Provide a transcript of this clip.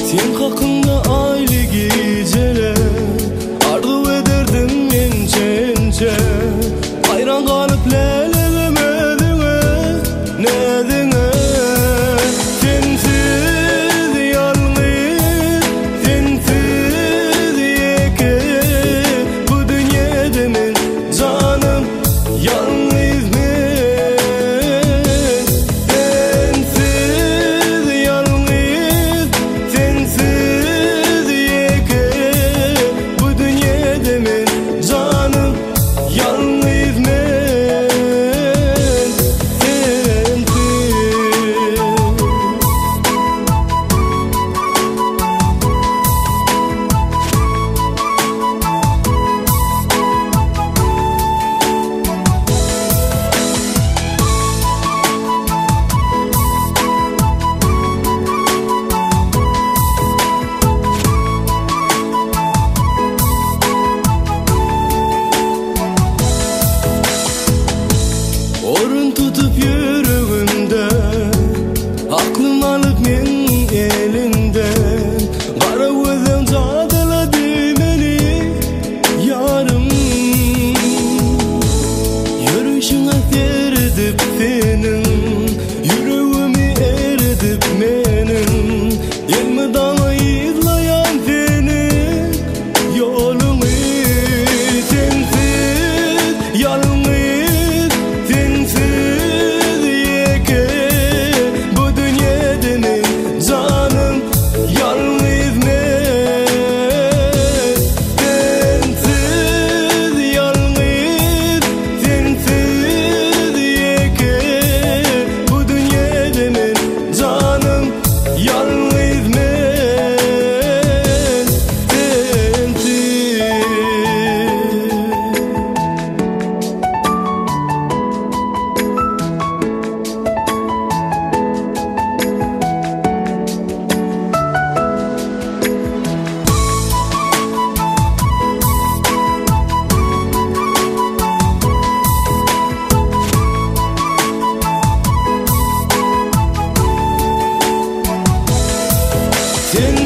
Sen hakkında aylı geceler arzu ederdim ençe hayran kalıp lelelemedine nedine sensiz yalnız sensiz yeke bu dünyada men canım yalnız men sensiz yalnız sensiz yeke bu dünyada men canım yalnız men Orun tutup yüreğimde aklım alıp men elinden kara gözüm zadaladı beni yarım yürüyüşüne eridip senin yüreğimi eridip menin elmi dağla izlayan senin yolunu sensiz yalnız Sen